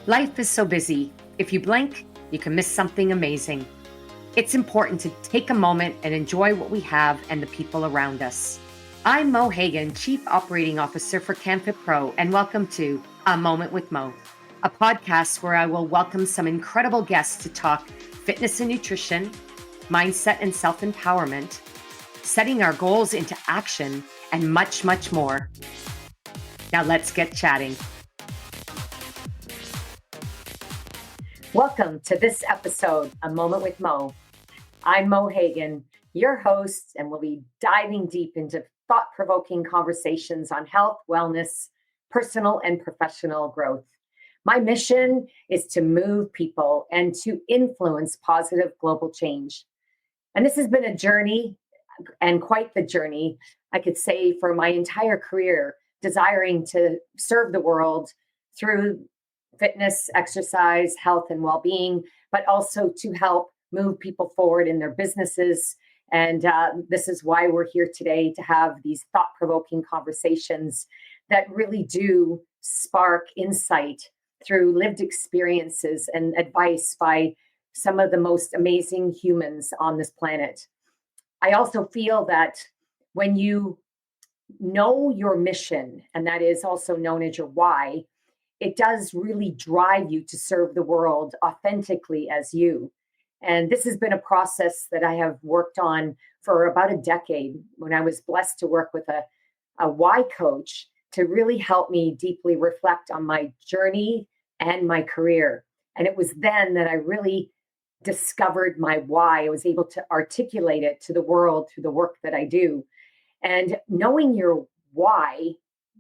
Life is so busy. If you blink, you can miss something amazing. It's important to take a moment and enjoy what we have and the people around us. I'm Mo Hagan, Chief Operating Officer for CanFit Pro, and welcome to A Moment with Mo, a podcast where I will welcome some incredible guests to talk fitness and nutrition, mindset and self-empowerment, setting our goals into action, and much, much more. Now let's get chatting. Welcome to this episode, A Moment with Mo. I'm Mo Hagan, your host, and we'll be diving deep into thought-provoking conversations on health, wellness, personal and professional growth. My mission is to move people and to influence positive global change. And this has been a journey, and quite the journey, I could say, for my entire career, desiring to serve the world through fitness, exercise, health, and well-being, but also to help move people forward in their businesses. And this is why we're here today, to have these thought-provoking conversations that really do spark insight through lived experiences and advice by some of the most amazing humans on this planet. I also feel that when you know your mission, and that is also known as your why, it does really drive you to serve the world authentically as you. And this has been a process that I have worked on for about a decade, when I was blessed to work with a why coach to really help me deeply reflect on my journey and my career. And it was then that I really discovered my why. I was able to articulate it to the world through the work that I do. And knowing your why,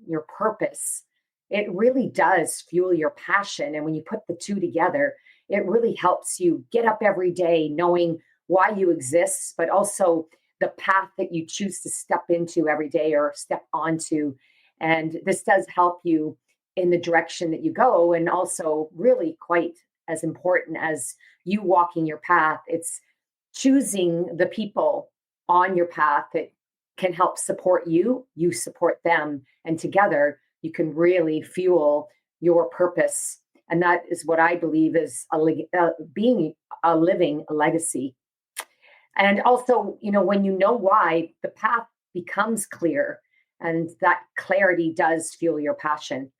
your purpose, it really does fuel your passion. And when you put the two together, it really helps you get up every day knowing why you exist, but also the path that you choose to step into every day or step onto. And this does help you in the direction that you go. And also, really quite as important as you walking your path, it's choosing the people on your path that can help support you, you support them, and together you can really fuel your purpose. And that is what I believe is being a living legacy. And also, when you know why, the path becomes clear, and that clarity does fuel your passion.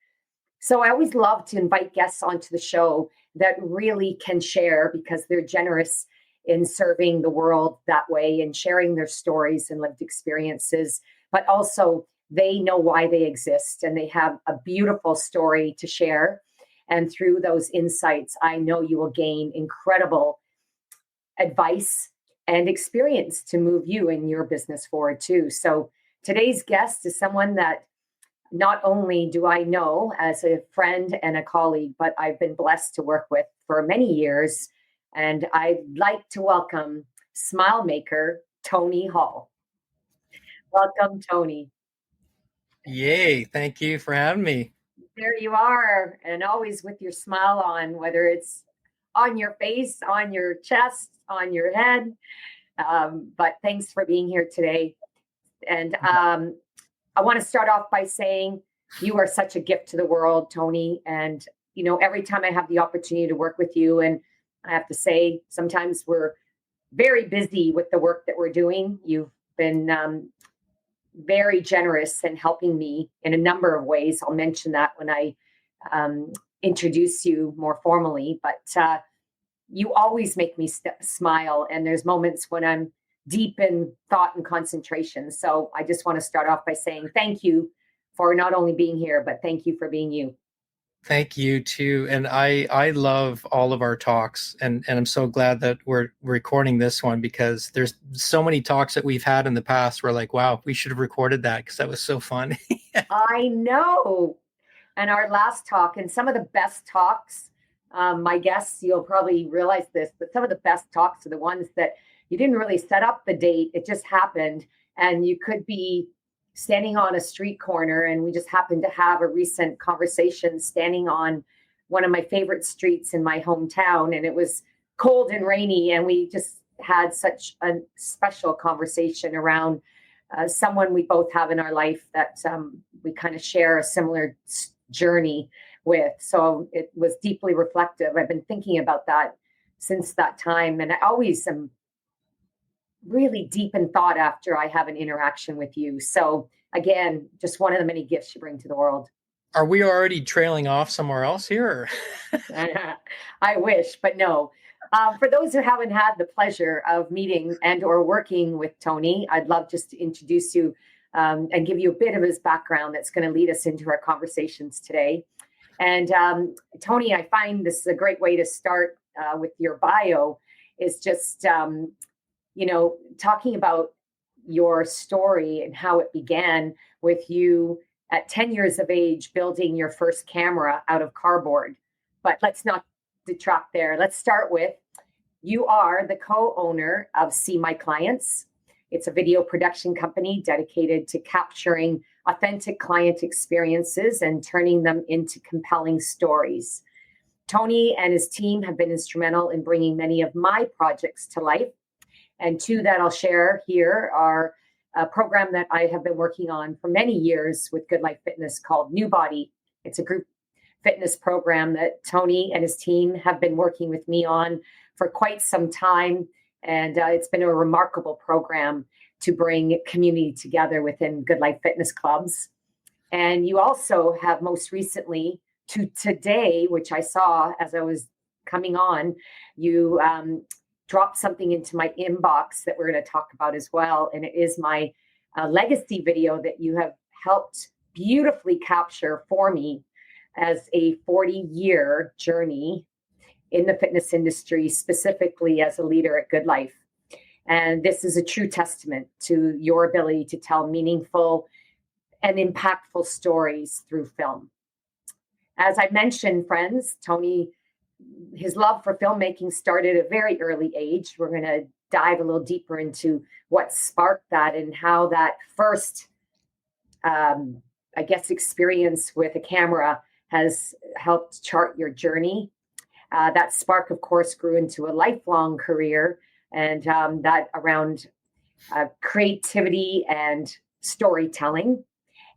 So I always love to invite guests onto the show that really can share, because they're generous in serving the world that way and sharing their stories and lived experiences, but also they know why they exist and they have a beautiful story to share. And through those insights, I know you will gain incredible advice and experience to move you and your business forward too. So today's guest is someone that not only do I know as a friend and a colleague, but I've been blessed to work with for many years. And I'd like to welcome Smile Maker, Tony Hall. Welcome, Tony. Yay. Thank you for having me. There you are, and always with your smile on, whether it's on your face, on your chest, on your head. But thanks for being here today. And I want to start off by saying you are such a gift to the world, Tony. And, every time I have the opportunity to work with you, and I have to say, sometimes we're very busy with the work that we're doing. You've been very generous in helping me in a number of ways. I'll mention that when I introduce you more formally, but you always make me smile. And there's moments when I'm deep in thought and concentration. So I just want to start off by saying thank you for not only being here, but thank you for being you. Thank you too. And I love all of our talks, and I'm so glad that we're recording this one, because there's so many talks that we've had in the past. We're like, wow, we should have recorded that because that was so fun. I know. And our last talk, and some of the best talks, my guests, you'll probably realize this, but some of the best talks are the ones that you didn't really set up the date. It just happened. And you could be standing on a street corner, and we just happened to have a recent conversation standing on one of my favorite streets in my hometown. And it was cold and rainy, and we just had such a special conversation around someone we both have in our life that we kind of share a similar journey with. So it was deeply reflective. I've been thinking about that since that time. And I always am really deep in thought after I have an interaction with you. So again, just one of the many gifts you bring to the world. Are we already trailing off somewhere else here? I wish, but no. For those who haven't had the pleasure of meeting and or working with Tony, I'd love just to introduce you and give you a bit of his background that's going to lead us into our conversations today. And Tony, I find this is a great way to start with your bio, is just, talking about your story and how it began with you at 10 years of age building your first camera out of cardboard. But let's not detract there. Let's start with, you are the co-owner of See My Clients. It's a video production company dedicated to capturing authentic client experiences and turning them into compelling stories. Tony and his team have been instrumental in bringing many of my projects to life. And two that I'll share here are a program that I have been working on for many years with Good Life Fitness called New Body. It's a group fitness program that Tony and his team have been working with me on for quite some time. And it's been a remarkable program to bring community together within Good Life Fitness clubs. And you also have most recently to today, which I saw as I was coming on, you dropped something into my inbox that we're going to talk about as well. And it is my legacy video that you have helped beautifully capture for me as a 40-year journey in the fitness industry, specifically as a leader at Good Life. And this is a true testament to your ability to tell meaningful and impactful stories through film. As I mentioned, friends, Tony, his love for filmmaking started at a very early age. We're going to dive a little deeper into what sparked that and how that first, experience with a camera has helped chart your journey. That spark, of course, grew into a lifelong career, and that around creativity and storytelling,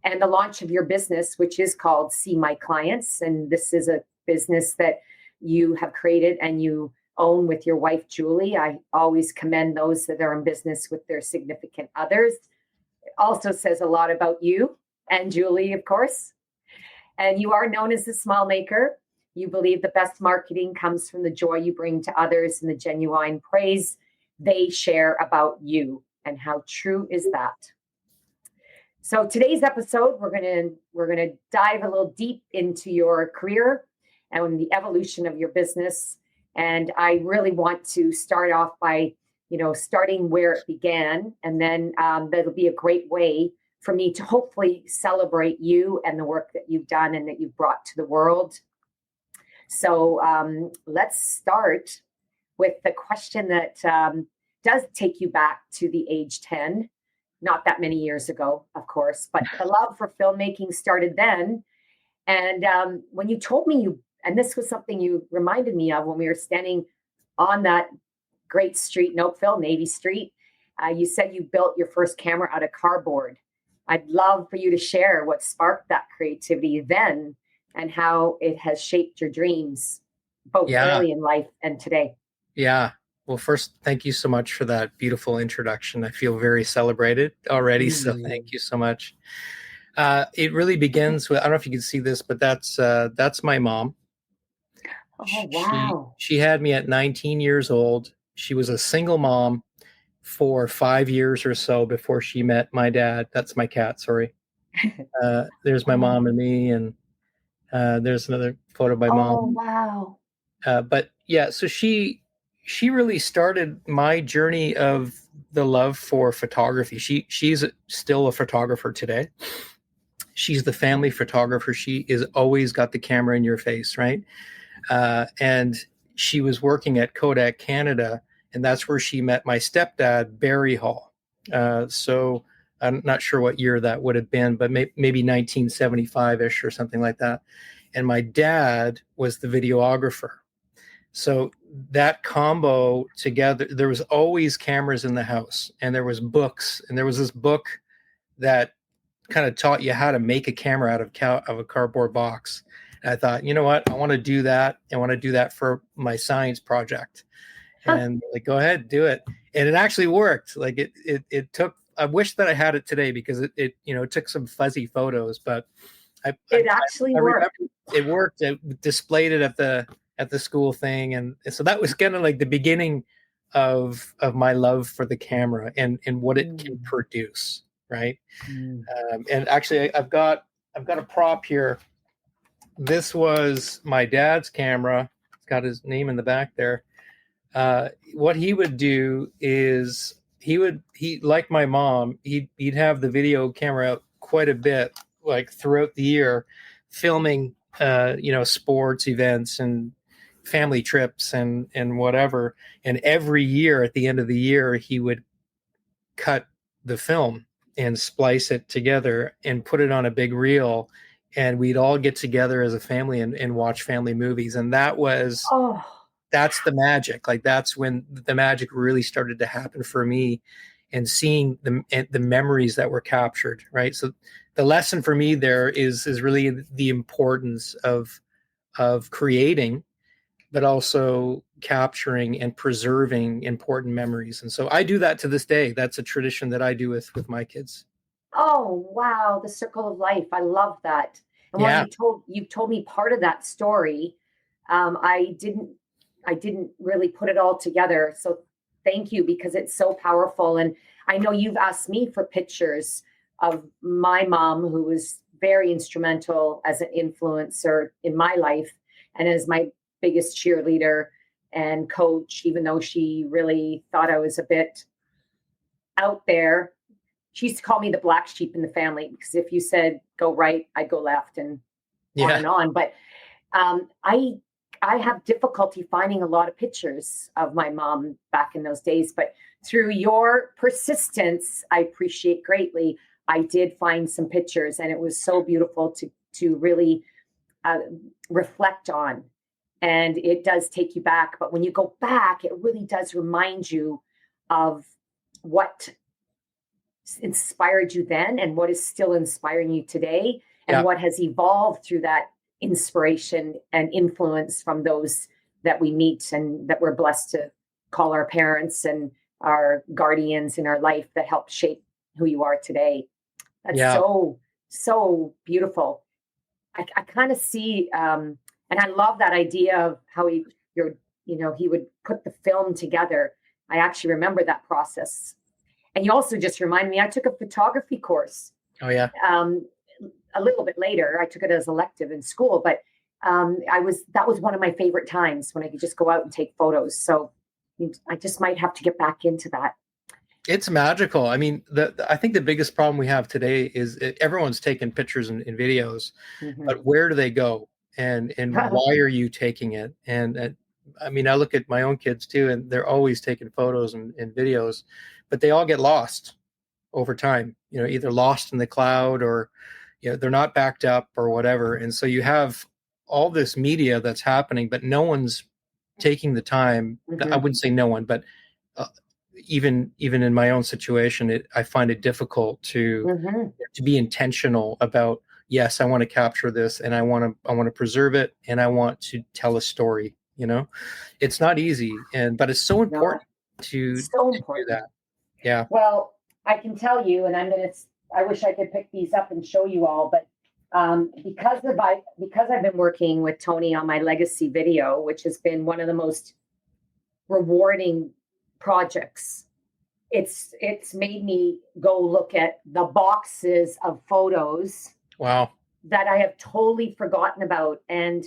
and the launch of your business, which is called See My Clients. And this is a business that you have created and you own with your wife, Julie. I always commend those that are in business with their significant others. It also says a lot about you and Julie, of course. And you are known as the smile maker. You believe the best marketing comes from the joy you bring to others and the genuine praise they share about you. And how true is that? So today's episode, we're gonna dive a little deep into your career and the evolution of your business. And I really want to start off by, starting where it began. And then that'll be a great way for me to hopefully celebrate you and the work that you've done and that you've brought to the world. So let's start with the question that does take you back to the age 10, not that many years ago, of course, but the love for filmmaking started then. And when you told me and this was something you reminded me of when we were standing on that great street in Oakville, Navy Street, you said you built your first camera out of cardboard. I'd love for you to share what sparked that creativity then and how it has shaped your dreams, both early in life and today. Yeah. Well, first, thank you so much for that beautiful introduction. I feel very celebrated already, so thank you so much. It really begins with, I don't know if you can see this, but that's my mom. Oh, wow. She had me at 19 years old. She was a single mom for 5 years or so before she met my dad. That's my cat, sorry. There's my mom and me, and there's another photo of my mom. Oh, wow. But yeah, so she really started my journey of the love for photography. She's still a photographer today. She's the family photographer. She is always got the camera in your face, right? And she was working at Kodak Canada, and that's where she met my stepdad, Barry Hall. So I'm not sure what year that would have been, but maybe 1975-ish or something like that. And my dad was the videographer. So that combo together, there was always cameras in the house, and there was books, and there was this book that kind of taught you how to make a camera out of a cardboard box. And I thought, you know what? I want to do that. I want to do that for my science project. Huh. And like, go ahead, do it. And it actually worked. Like it took, I wish that I had it today because it it took some fuzzy photos, but It actually I remember worked. it worked. It displayed it at the school thing. And so that was kind of like the beginning of my love for the camera and what it can Mm. produce. Right. Mm. And actually I've got a prop here. This was my dad's camera. It's got his name in the back there. What he would do is he like my mom, he'd have the video camera out quite a bit, like throughout the year, filming sports events and family trips and whatever. And every year at the end of the year, he would cut the film and splice it together and put it on a big reel, and we'd all get together as a family and watch family movies. And Oh, that's the magic. Like that's when the magic really started to happen for me, and seeing the memories that were captured. Right. So the lesson for me there is really the importance of creating, but also capturing and preserving important memories. And so I do that to this day. That's a tradition that I do with my kids. oh, wow, the circle of life. I love that. And while Yeah. you've told me part of that story, I didn't really put it all together. So thank you because it's so powerful. And I know you've asked me for pictures of my mom, who was very instrumental as an influencer in my life and as my biggest cheerleader and coach, even though she really thought I was a bit out there. She used to call me the black sheep in the family because if you said go right, I'd go left and on Yeah. and on. But I have difficulty finding a lot of pictures of my mom back in those days. But through your persistence, I appreciate greatly. I did find some pictures, and it was so beautiful to really uh, reflect on. And it does take you back. But when you go back, it really does remind you of what inspired you then and what is still inspiring you today and Yeah. what has evolved through that inspiration and influence from those that we meet and that we're blessed to call our parents and our guardians in our life that help shape who you are today. That's Yeah. so beautiful. I kind of see and I love that idea of how he would put the film together. I actually remember that process. And you also just reminded me, I took a photography course Oh yeah. um, a little bit later. I took it as elective in school, but that was one of my favorite times when I could just go out and take photos. So I just might have to get back into that. It's magical. I mean, I think the biggest problem we have today is everyone's taking pictures and videos, Mm-hmm. but where do they go? And why are you taking it? And I mean, I look at my own kids too, and they're always taking photos and videos, but they all get lost over time. Either lost in the cloud or they're not backed up or whatever. And so you have all this media that's happening, but no one's taking the time. I Mm-hmm. wouldn't say no one, but uh, even in my own situation, I find it difficult Mm-hmm. to be intentional about, yes, I want to capture this and I want to preserve it and I want to tell a story. It's not easy, but it's so No, important so to do important. that. Yeah. Well, I can tell you, and I wish I could pick these up and show you all, but because I've been working with Tony on my legacy video, which has been one of the most rewarding projects, it's made me go look at the boxes of photos Wow. that I have totally forgotten about. And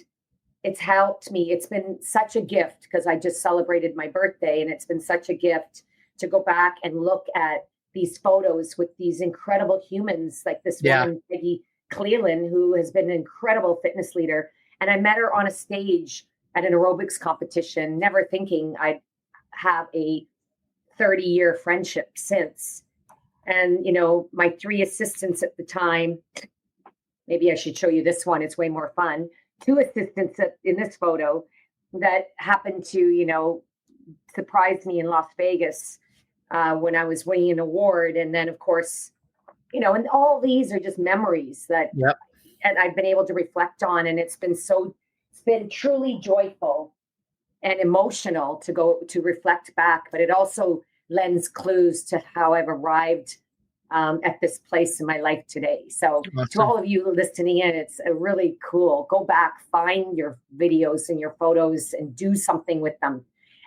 it's helped me. It's been such a gift because I just celebrated my birthday, and it's been such a gift to go back and look at these photos with these incredible humans, like this Yeah. woman, Peggy Cleland, who has been an incredible fitness leader. And I met her on a stage at an aerobics competition, never thinking I'd have a 30-year friendship since. And, my three assistants at the time, maybe I should show you this one. It's way more fun. Two assistants in this photo that happened to, surprise me in Las Vegas when I was winning an award. And then, of course, and all these are just memories that Yep. and I've been able to reflect on, and it's been truly joyful and emotional to go to reflect back, but it also lends clues to how I've arrived at this place in my life today. So to Awesome. all of you listening in, it's a really cool. Go back, find your videos and your photos and do something with them.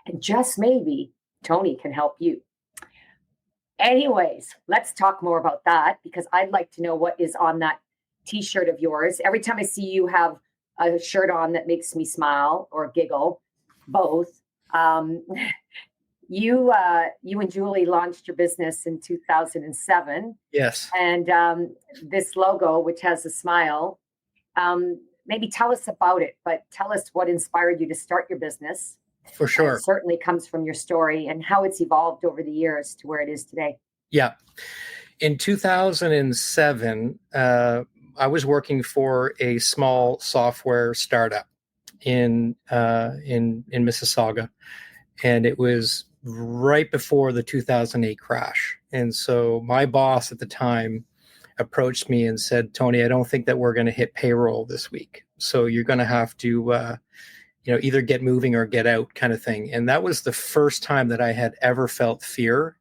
And just maybe Tony can help you. Anyways, let's talk more about that, because I'd like to know what is on that t-shirt of yours. Every time I see you have a shirt on that makes me smile or giggle, both. You and Julie launched your business in 2007. Yes, And this logo, which has a smile, maybe tell us about it, but tell us what inspired you to start your business. for sure. It certainly comes from your story and how it's evolved over the years to where it is today. Yeah. In 2007, I was working for a small software startup in Mississauga, and it was right before the 2008 crash. And so my boss at the time approached me and said, "Tony, I don't think that we're going to hit payroll this week. So you're going to have to, either get moving or get out," kind of thing. And that was the first time that I had ever felt fear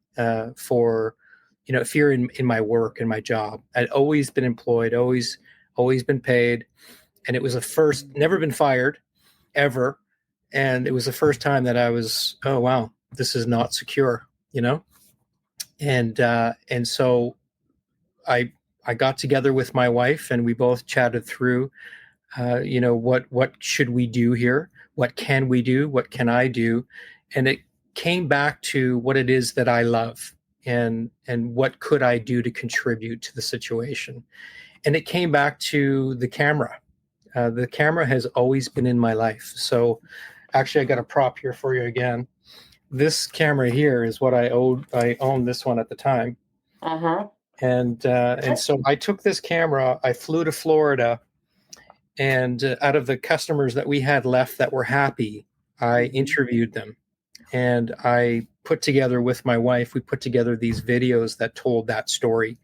fear in my work and my job. I'd always been employed, always been paid. And it was the first, never been fired ever. And it was the first time that I was, oh, wow, this is not secure, And so I got together with my wife and we both chatted through, what should we do here? What can we do? What can I do? And it came back to what it is that I love and what could I do to contribute to the situation. And it came back to the camera. The camera has always been in my life. So actually, I got a prop here for you again. This camera here is what I owned. I owned this one at the time. Uh-huh. And so I took this camera, I flew to Florida, and out of the customers that we had left that were happy, I interviewed them. And I put together with my wife, we put together these videos that told that story.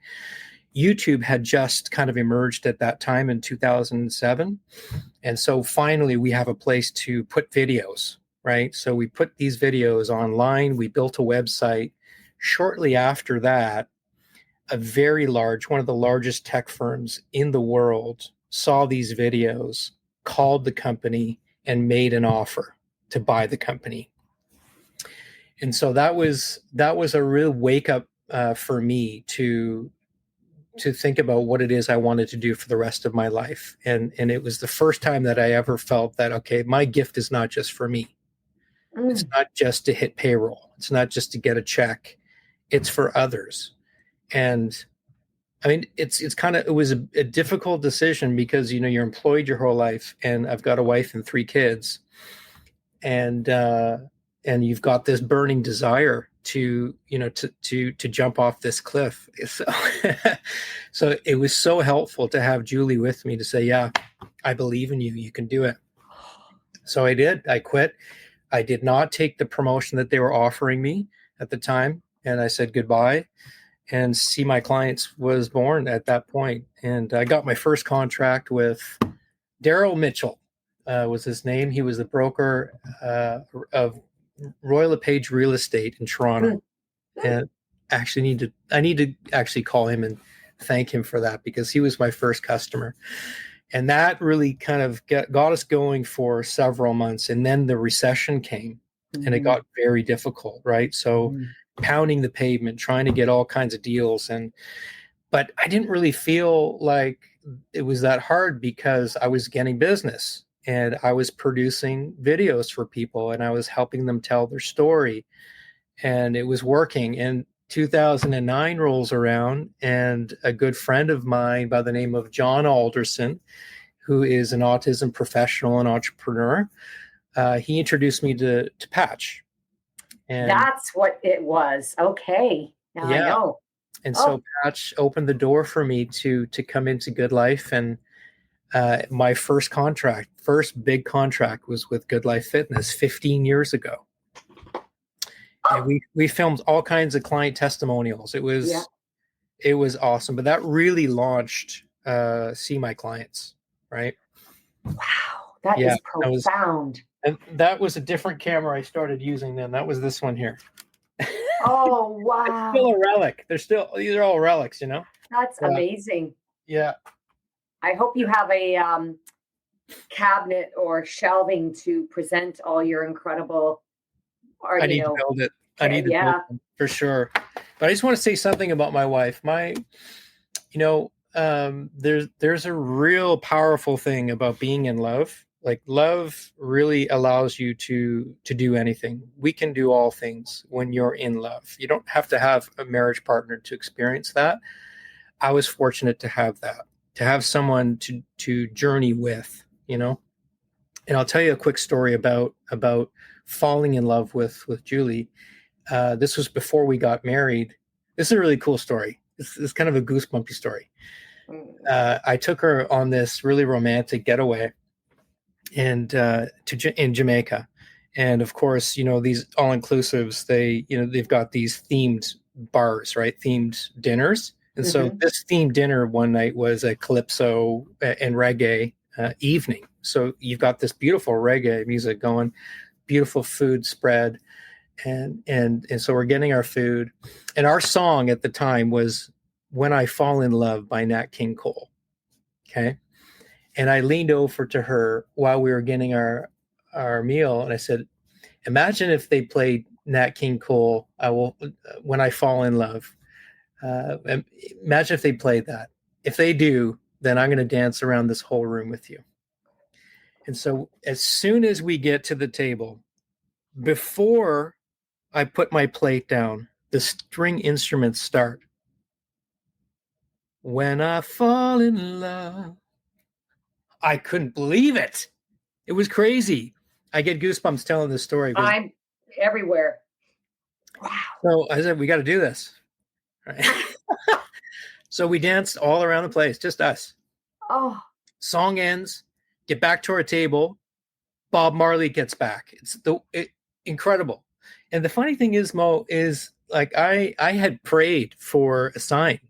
YouTube had just kind of emerged at that time in 2007. And so finally we have a place to put videos, right? So we put these videos online, we built a website. Shortly after that, a very large, one of the largest tech firms in the world saw these videos, called the company, and made an offer to buy the company. And so that was a real wake up for me to think about what it is I wanted to do for the rest of my life. And it was the first time that I ever felt that, okay, my gift is not just for me. It's not just to hit payroll. It's not just to get a check. It's for others. And I mean, it was a difficult decision because, you're employed your whole life, and I've got a wife and 3 kids, and you've got this burning desire to jump off this cliff. So, so it was so helpful to have Julie with me to say, yeah, I believe in you. You can do it. So I did. I quit. I did not take the promotion that they were offering me at the time. And I said goodbye. And See My Clients was born at that point. And I got my first contract with Daryl Mitchell, was his name. He was the broker of Royal LePage Real Estate in Toronto. And actually I need to actually call him and thank him for that, because he was my first customer. And that really kind of got us going for several months. And then the recession came and it got very difficult, right? So pounding the pavement, trying to get all kinds of deals. But I didn't really feel like it was that hard, because I was getting business and I was producing videos for people and I was helping them tell their story, and it was working. And 2009 rolls around, and a good friend of mine by the name of John Alderson, who is an autism professional and entrepreneur, he introduced me to Patch. And that's what it was. Okay. Now I know. And so Patch opened the door for me to come into Good Life. And my first big contract was with Good Life Fitness 15 years ago. And we filmed all kinds of client testimonials. It was awesome. But that really launched see my clients, right? Wow, that Yeah, is profound. and that was a different camera I started using then. That was this one here. Oh, It's still wow. a relic. These are all relics, That's Yeah, amazing. yeah. I hope you have a cabinet or shelving to present all your incredible I art, need to build it. I need to build yeah. it for sure. But I just want to say something about my wife. There's a real powerful thing about being in love. Like love really allows you to do anything. We can do all things when you're in love. You don't have to have a marriage partner to experience that. I was fortunate to have that, to have someone to journey with, And I'll tell you a quick story about falling in love with Julie. This was before we got married. This is a really cool story. It's kind of a goosebumpy story. Mm. I took her on this really romantic getaway and in Jamaica, and of course, these all inclusives. They've got these themed bars, right? Themed dinners, and so Mhm. this themed dinner one night was a calypso and reggae evening. So you've got this beautiful reggae music going, beautiful food spread, and so we're getting our food, and our song at the time was "When I Fall in Love" by Nat King Cole. Okay. And I leaned over to her while we were getting our meal, and I said, "Imagine if they played Nat King Cole, When I Fall in Love. Imagine if they played that. If they do, then I'm going to dance around this whole room with you." And so as soon as we get to the table, before I put my plate down, the string instruments start. When I fall in love. I couldn't believe it. It was crazy. I get goosebumps telling this story because I'm everywhere. Wow. so I said we got to do this. Right? So we danced all around the place, just us. Oh, Song ends, get back to our table. Bob Marley gets back. Incredible. And the funny thing is, Mo, is like I had prayed for a sign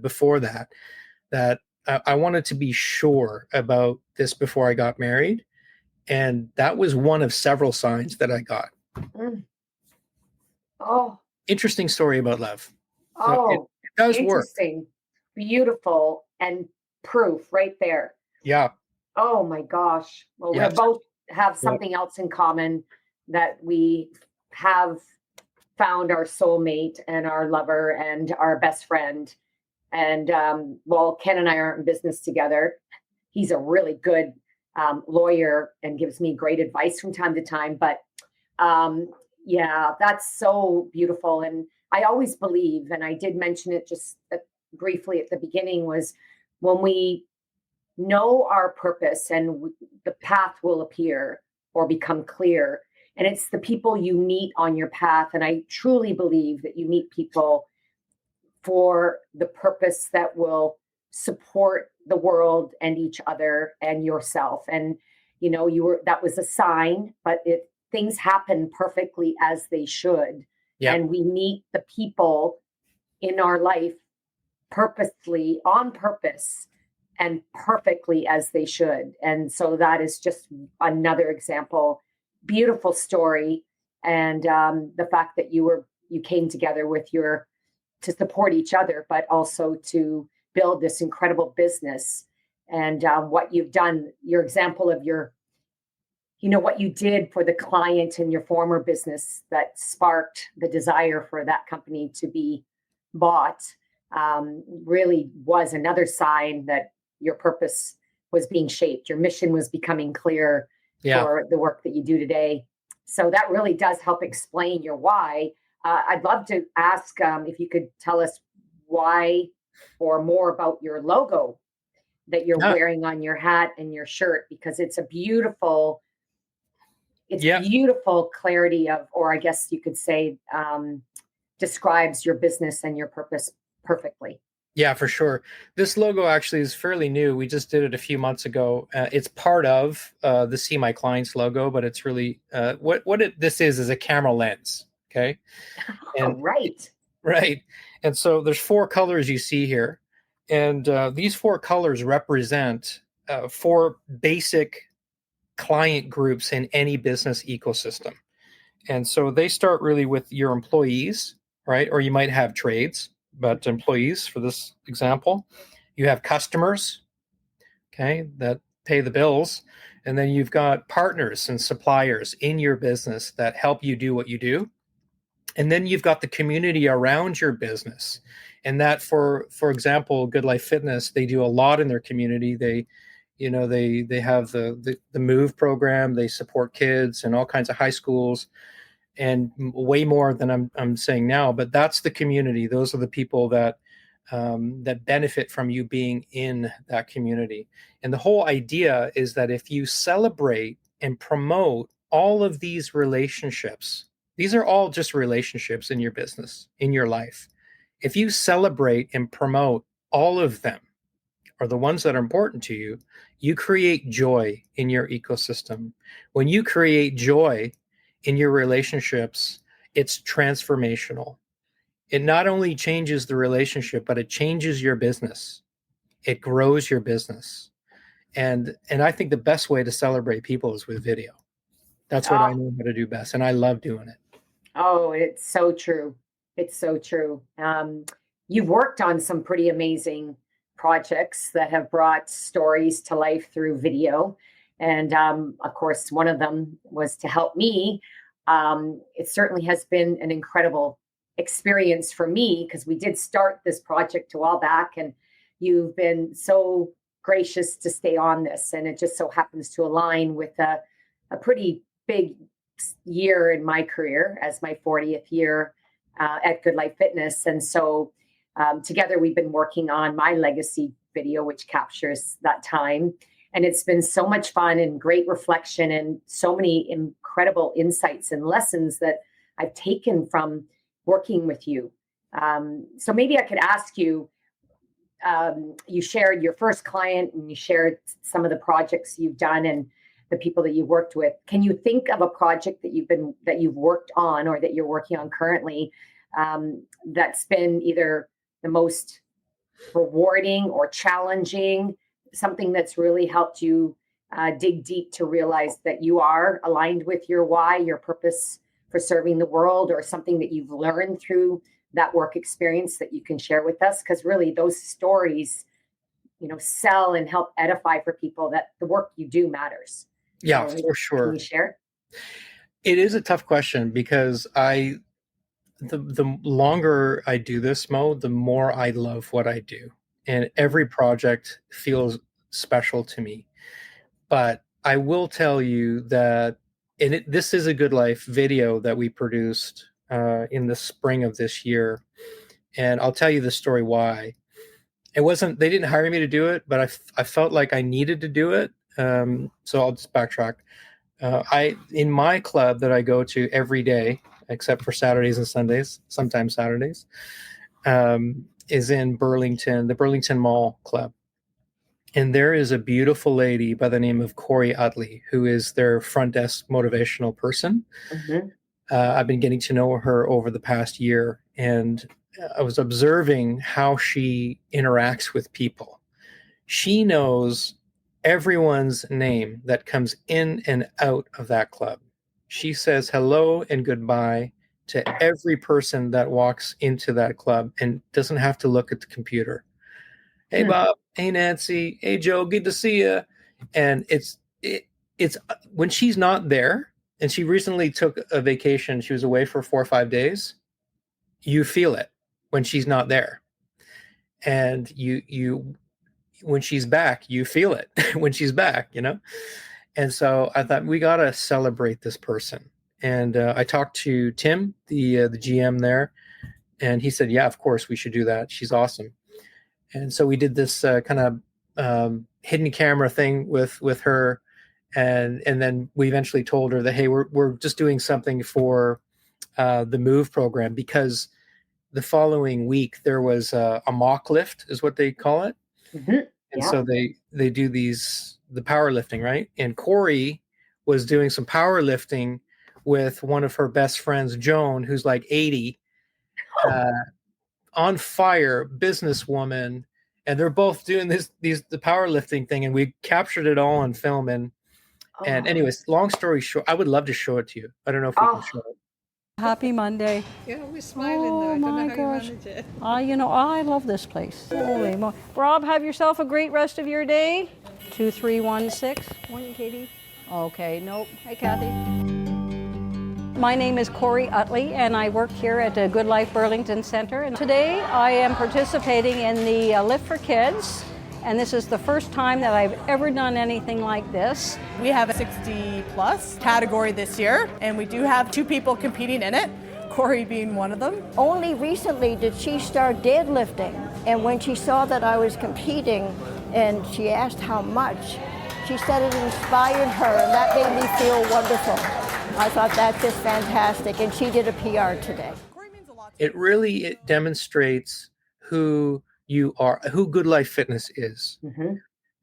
before that I wanted to be sure about this before I got married, and that was one of several signs that I got. mm. Oh, Interesting story about love. So it oh, does work. interesting. Beautiful and proof right there. Yeah. Oh my gosh. Well, we Yeah. both have Yep. something else in common, that we have found our soulmate and our lover and our best friend. And while Ken and I aren't in business together, he's a really good lawyer and gives me great advice from time to time. But um, yeah, that's so beautiful. And I always believe, and I did mention it just briefly at the beginning, was when we know our purpose and the path will appear or become clear. And it's the people you meet on your path. And I truly believe that you meet people for the purpose that will support the world and each other and yourself. And that was a sign, but things happen perfectly as they should. Yep. And we meet the people in our life purposely, on purpose, and perfectly as they should. And so that is just another example. Beautiful story. And the fact that you came together to support each other, but also to build this incredible business. And what you've done, your example of what you did for the client in your former business that sparked the desire for that company to be bought, really was another sign that your purpose was being shaped. Your mission was becoming clear Yeah. for the work that you do today. So that really does help explain your why. I'd love to ask if you could tell us why or more about your logo that you're Yeah. wearing on your hat and your shirt, because it's beautiful clarity of, or I guess you could say, describes your business and your purpose perfectly. Yeah, for sure. This logo actually is fairly new. We just did it a few months ago. It's part of the See My Clients logo, but it's really this is a camera lens. Okay. Oh, And right. right. And so there's four colors you see here. And these four colors represent four basic client groups in any business ecosystem. And so they start really with your employees, right? Or you might have trades, but employees for this example. You have customers, okay, that pay the bills. And then you've got partners and suppliers in your business that help you do what you do. And then you've got the community around your business. And that for example, Good Life Fitness, they do a lot in their community. They have the Move program, they support kids and all kinds of high schools and way more than I'm saying now. But that's the community. Those are the people that benefit from you being in that community. And the whole idea is that if you celebrate and promote all of these relationships, these are all just relationships in your business, in your life. If you celebrate and promote all of them, or the ones that are important to you, you create joy in your ecosystem. When you create joy in your relationships, it's transformational. It not only changes the relationship, but it changes your business. It grows your business. And I think the best way to celebrate people is with video. That's what Oh, I know how to do best, and I love doing it. oh, it's so true. It's so true. You've worked on some pretty amazing projects that have brought stories to life through video. And of course, one of them was to help me. It certainly has been an incredible experience for me because we did start this project a while back, and you've been so gracious to stay on this. And it just so happens to align with a pretty big year in my career as my 40th year at Good Life Fitness. And so together we've been working on my legacy video, which captures that time. And it's been so much fun and great reflection and so many incredible insights and lessons that I've taken from working with you. So maybe I could ask you, you shared your first client and you shared some of the projects you've done and the people that you've worked with. Can you think of a project that you've worked on or that you're working on currently that's been either the most rewarding or challenging, something that's really helped you dig deep to realize that you are aligned with your why, your purpose for serving the world, or something that you've learned through that work experience that you can share with us? Because really those stories, sell and help edify for people that the work you do matters. Yeah, So for can sure. you share? It is a tough question because the longer I do this, Mo, the more I love what I do. And every project feels special to me. But I will tell you that this is a Good Life video that we produced in the spring of this year. And I'll tell you the story why. They didn't hire me to do it, but I felt like I needed to do it. So I'll just backtrack. In my club that I go to every day, except for Saturdays and Sundays, sometimes Saturdays, is in Burlington, the Burlington Mall Club. And there is a beautiful lady by the name of Corey Utley, who is their front desk motivational person. Mm-hmm. I've been getting to know her over the past year, and I was observing how she interacts with people. She knows everyone's name that comes in and out of that club. She says hello and goodbye to every person that walks into that club and doesn't have to look at the computer. Hey, Bob. Hey, Nancy. Hey, Joe. Good to see you. And it's when she's not there, and she recently took a vacation. She was away for 4 or 5 days. You feel it when she's not there, and you when she's back, you feel it when she's back. And so I thought we gotta celebrate this person. And I talked to Tim, the GM there, and he said, "Yeah, of course we should do that. She's awesome." And so we did this kind of hidden camera thing with her, and then we eventually told her that, hey, we're just doing something for the Move program, because the following week there was a mock lift, is what they call it. Mm-hmm. And Yeah. so they do the powerlifting, right? And Corey was doing some powerlifting with one of her best friends, Joan, who's like 80, on fire, businesswoman. and they're both doing the powerlifting thing, and we captured it all on film. And Oh, anyways, long story short, I would love to show it to you. I don't know if we can oh, show it. Happy Monday. Yeah, we're smiling though. Oh I don't know my how gosh. you manage it. I love this place. Holy mo. Rob, have yourself a great rest of your day. 2316. Morning, Katie. Okay, nope. Hey, Kathy. My name is Corey Utley, and I work here at Good Life Burlington Center. And today I am participating in the Lift for Kids, and this is the first time that I've ever done anything like this. We have a 60 plus category this year, and we do have 2 people competing in it, Corey being one of them. Only recently did she start deadlifting, and when she saw that I was competing and she asked how much, she said it inspired her, and that made me feel wonderful. I thought that's just fantastic, and she did a PR today. It demonstrates who you are, who Good Life Fitness is,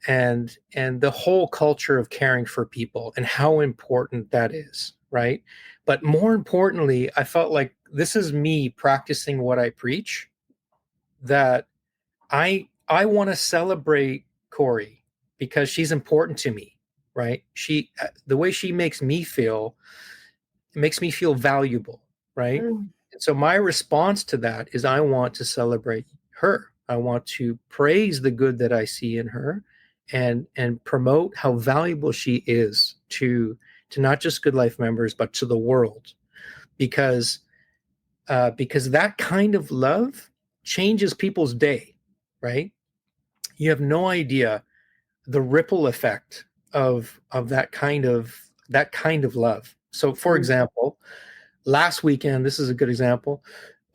and the whole culture of caring for people and how important that is, right? But more importantly, I felt like this is me practicing what I preach, that I want to celebrate Corey because she's important to me, right? The way she makes me feel, it makes me feel valuable, right? And so my response to that is I want to celebrate her. I want to praise the good that I see in her and promote how valuable she is to not just Good Life members, but to the world, because that kind of love changes people's day, right? You have no idea the ripple effect of that kind of love. So, for example, last weekend, this is a good example.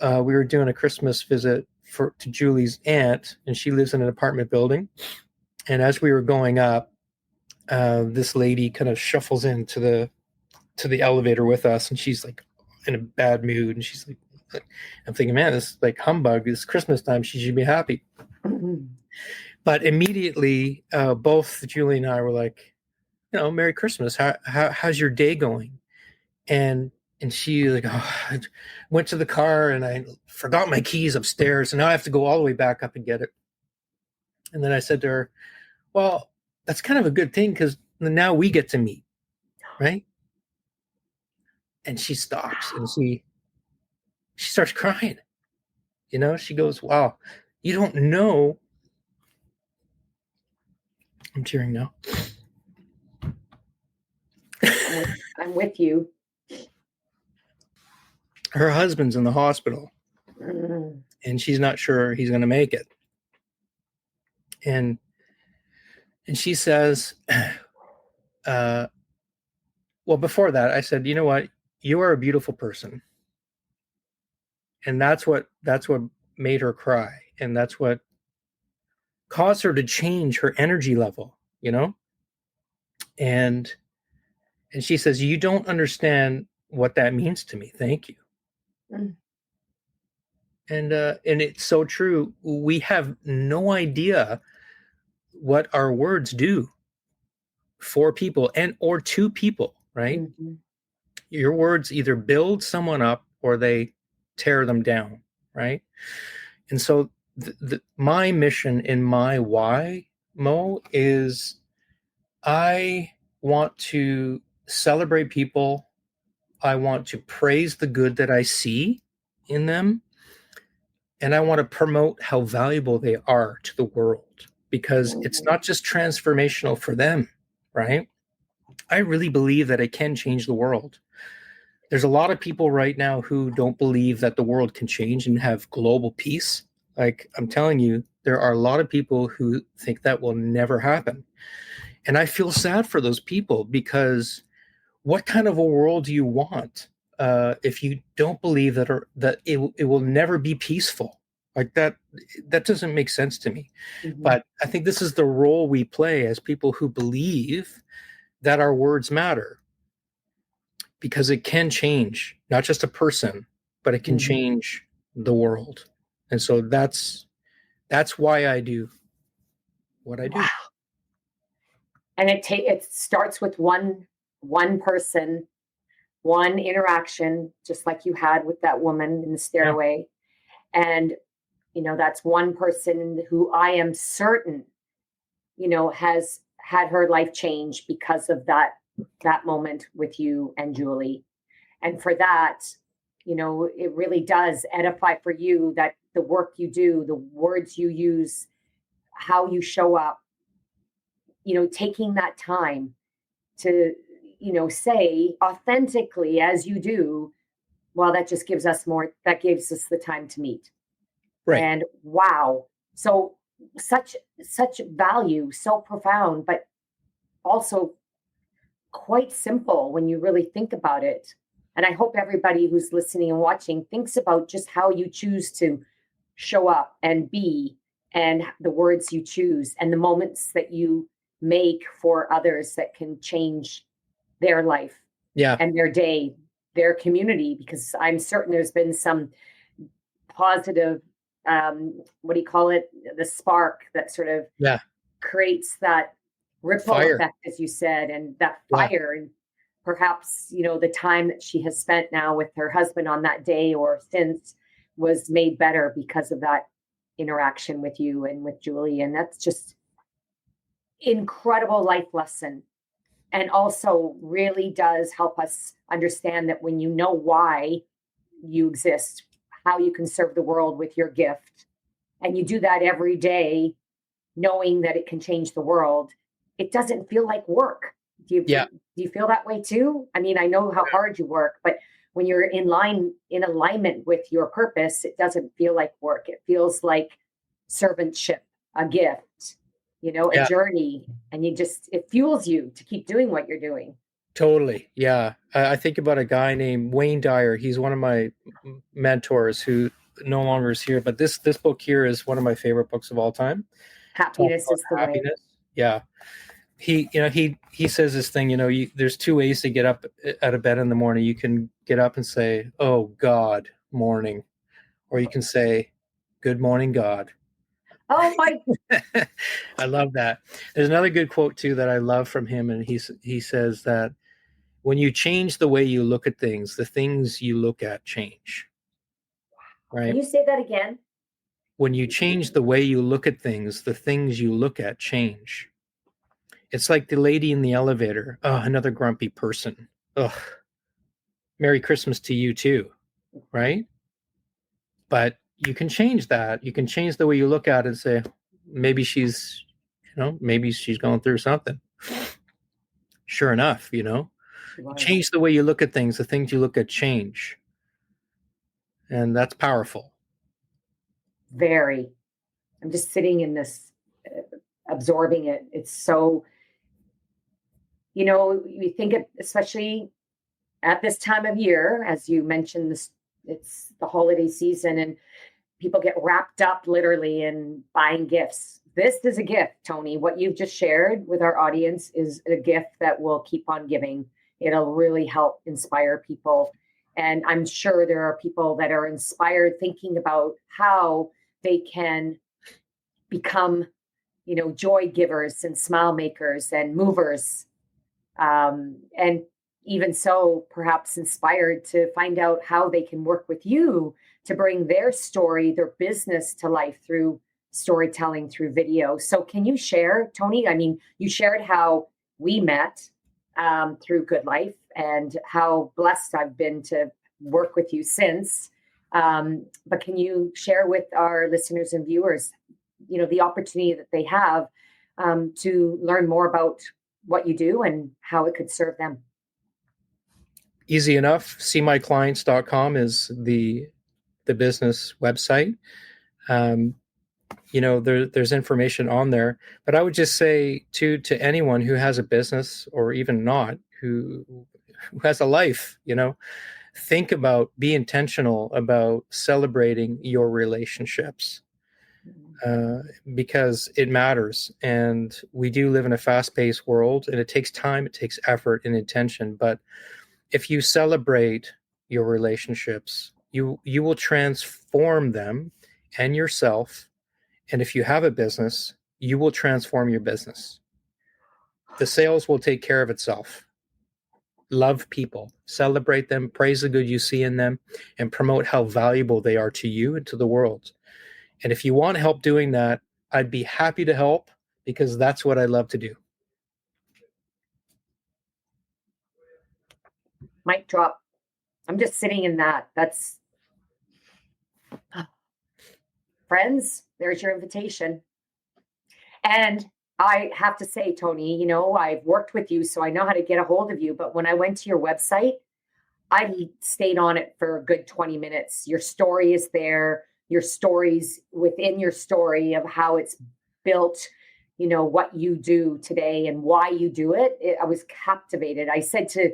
We were doing a Christmas visit to Julie's aunt, and she lives in an apartment building. And as we were going up, this lady kind of shuffles into the elevator with us, and she's like in a bad mood, and she's like, I'm thinking, man, this is like humbug. It's Christmas time. She should be happy. But immediately, both Julie and I were like, Merry Christmas. How's your day going? And she like, oh, I went to the car and I forgot my keys upstairs, and now I have to go all the way back up and get it. And then I said to her, well, that's kind of a good thing because now we get to meet, right? And she stops and she starts crying. She goes, wow, you don't know. I'm tearing now. I'm with you. Her husband's in the hospital, and she's not sure he's going to make it. And she says, well, before that, I said, you know what? You are a beautiful person. And that's what made her cry. And that's what caused her to change her energy level, And she says, you don't understand what that means to me. Thank you. And it's so true. We have no idea what our words do for people or to people, right? Your words either build someone up or they tear them down, right? And so my mission in my why, Mo, is I want to celebrate people. I want to praise the good that I see in them. And I want to promote how valuable they are to the world, because it's not just transformational for them, right? I really believe that it can change the world. There's a lot of people right now who don't believe that the world can change and have global peace. Like, I'm telling you, there are a lot of people who think that will never happen. And I feel sad for those people, because what kind of a world do you want if you don't believe that it will never be peaceful? Like that doesn't make sense to me. But I think this is the role we play as people who believe that our words matter, because it can change not just a person, but it can change the world. And so that's why I do what I do. Wow. And it starts with one person, one interaction, just like you had with that woman in the stairway. And that's one person who I am certain, has had her life change because of that moment with you and Julie. And for that, it really does edify for you that the work you do, the words you use, how you show up, taking that time to, say authentically as you do, well, that just gives us the time to meet. Right. And wow. So such value, so profound, but also quite simple when you really think about it. And I hope everybody who's listening and watching thinks about just how you choose to show up and be, and the words you choose and the moments that you make for others that can change their life and their day, their community, because I'm certain there's been some positive, what do you call it? The spark that sort of creates that ripple effect, as you said, and that fire. And perhaps, the time that she has spent now with her husband on that day or since was made better because of that interaction with you and with Julie. And that's just incredible life lesson. And also really does help us understand that when you know why you exist, how you can serve the world with your gift, and you do that every day, knowing that it can change the world, it doesn't feel like work. Do you feel that way too? I mean, I know how hard you work, but when you're in alignment with your purpose, it doesn't feel like work. It feels like servantship, a gift, a journey, and it fuels you to keep doing what you're doing. Totally. Yeah. I think about a guy named Wayne Dyer. He's one of my mentors who no longer is here, but this book here is one of my favorite books of all time. Happiness is the way. Yeah. He says this thing, there's two ways to get up out of bed in the morning. You can get up and say, "Oh God, morning," or you can say, "Good morning, God." Oh my! I love that. There's another good quote too that I love from him, and he says that when you change the way you look at things, the things you look at change. Right? Can you say that again? When you change the way you look at things, the things you look at change. It's like the lady in the elevator. Oh, another grumpy person. Ugh. Merry Christmas to you too, right? But you can change that. You can change the way you look at it and say, maybe she's going through something. Sure enough, you change the way you look at things. The things you look at change. And that's powerful. Very. I'm just sitting in this, absorbing it. It's so, you think it, especially at this time of year, as you mentioned, it's the holiday season and people get wrapped up literally in buying gifts. This is a gift, Tony. What you've just shared with our audience is a gift that will keep on giving. It'll really help inspire people. And I'm sure there are people that are inspired thinking about how they can become, joy givers and smile makers and movers. And even so, perhaps inspired to find out how they can work with you to bring their story, their business to life through storytelling, through video. So can you share, Tony? I mean, you shared how we met through Good Life and how blessed I've been to work with you since. But can you share with our listeners and viewers, the opportunity that they have to learn more about what you do and how it could serve them? Easy enough. seemyclients.com is the business website. There's information on there, but I would just say to anyone who has a business or even not, who has a life, think about, be intentional about celebrating your relationships, because it matters. And we do live in a fast-paced world, and it takes time, it takes effort and intention. But if you celebrate your relationships, you will transform them and yourself. And if you have a business, you will transform your business. The sales will take care of itself. Love people, celebrate them, praise the good you see in them, and promote how valuable they are to you and to the world. And if you want help doing that, I'd be happy to help, because that's what I love to do. Mic drop. I'm just sitting in that. That's friends, there's your invitation. And I have to say, Tony, you know, I've worked with you, so I know how to get a hold of you. But when I went to your website, I stayed on it for a good 20 minutes. Your story is there, your stories within your story of how it's built, you know, what you do today and why you do it. I was captivated. I said to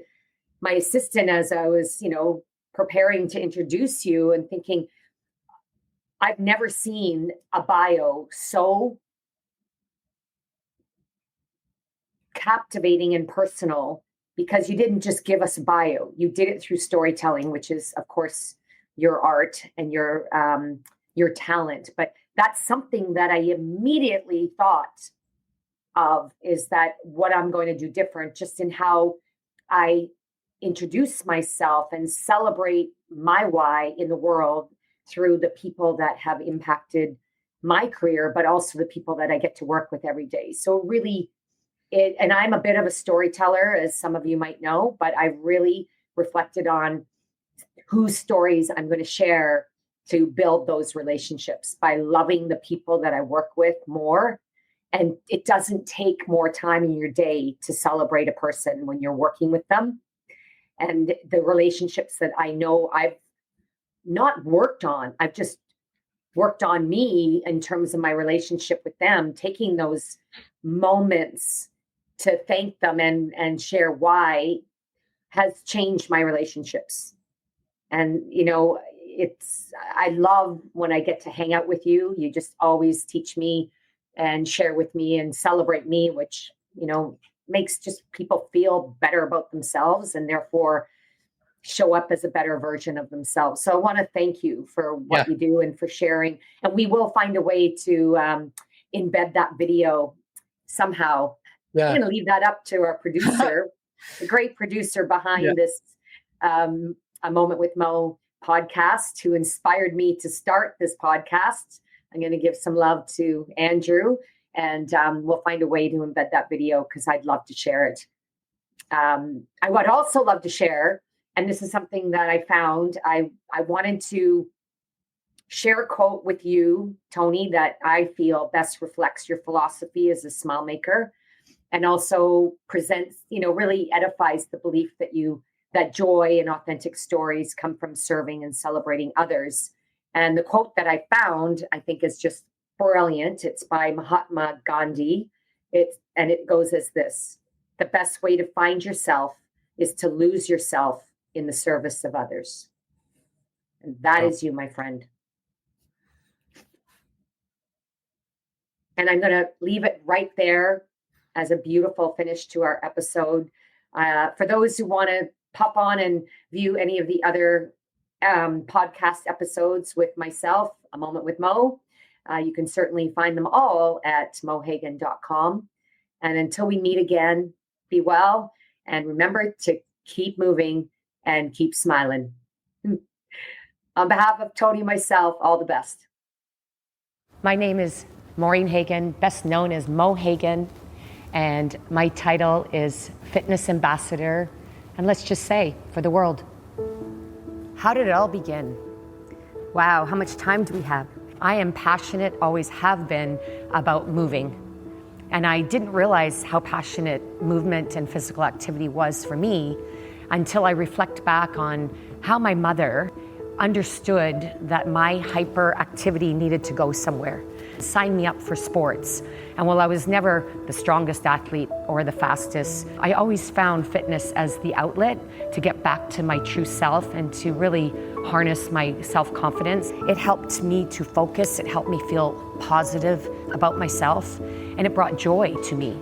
my assistant as I was, you know, preparing to introduce you and thinking, I've never seen a bio so captivating and personal, because you didn't just give us a bio. You did it through storytelling, which is, of course, your art and your talent. But that's something that I immediately thought of, is that what I'm going to do different, just in how I introduce myself and celebrate my why in the world through the people that have impacted my career, but also the people that I get to work with every day. So really, and I'm a bit of a storyteller, as some of you might know, but I really reflected on whose stories I'm going to share to build those relationships by loving the people that I work with more. And it doesn't take more time in your day to celebrate a person when you're working with them. And the relationships that I know I've not worked on, I've just worked on me in terms of my relationship with them, taking those moments to thank them and share why has changed my relationships. And, you know, I love when I get to hang out with you. You just always teach me and share with me and celebrate me, which, you know, makes just people feel better about themselves and therefore show up as a better version of themselves. So I want to thank you for what you do and for sharing. And we will find a way to embed that video somehow. Yeah. I'm going to leave that up to our producer, the great producer behind this A Moment with Mo podcast, who inspired me to start this podcast. I'm going to give some love to Andrew, and we'll find a way to embed that video, because I'd love to share it. I would also love to share, and this is something that I found, I wanted to share a quote with you, Tony, that I feel best reflects your philosophy as a smile maker, and also presents, you know, really edifies the belief that joy and authentic stories come from serving and celebrating others. And the quote that I found, I think, is just brilliant. It's by Mahatma Gandhi. It goes as this: the best way to find yourself is to lose yourself in the service of others. And that is you, my friend. And I'm going to leave it right there as a beautiful finish to our episode. For those who want to pop on and view any of the other podcast episodes with myself, A Moment with Mo, you can certainly find them all at mohagan.com. And until we meet again, be well, and remember to keep moving and keep smiling. On behalf of Tony and myself, all the best. My name is Maureen Hagan, best known as Mo Hagan, and my title is Fitness Ambassador, and let's just say, for the world. How did it all begin? Wow, how much time do we have? I am passionate, always have been, about moving. And I didn't realize how passionate movement and physical activity was for me until I reflect back on how my mother understood that my hyperactivity needed to go somewhere, signed me up for sports. And while I was never the strongest athlete or the fastest, I always found fitness as the outlet to get back to my true self and to really harness my self-confidence. It helped me to focus, it helped me feel positive about myself, and it brought joy to me.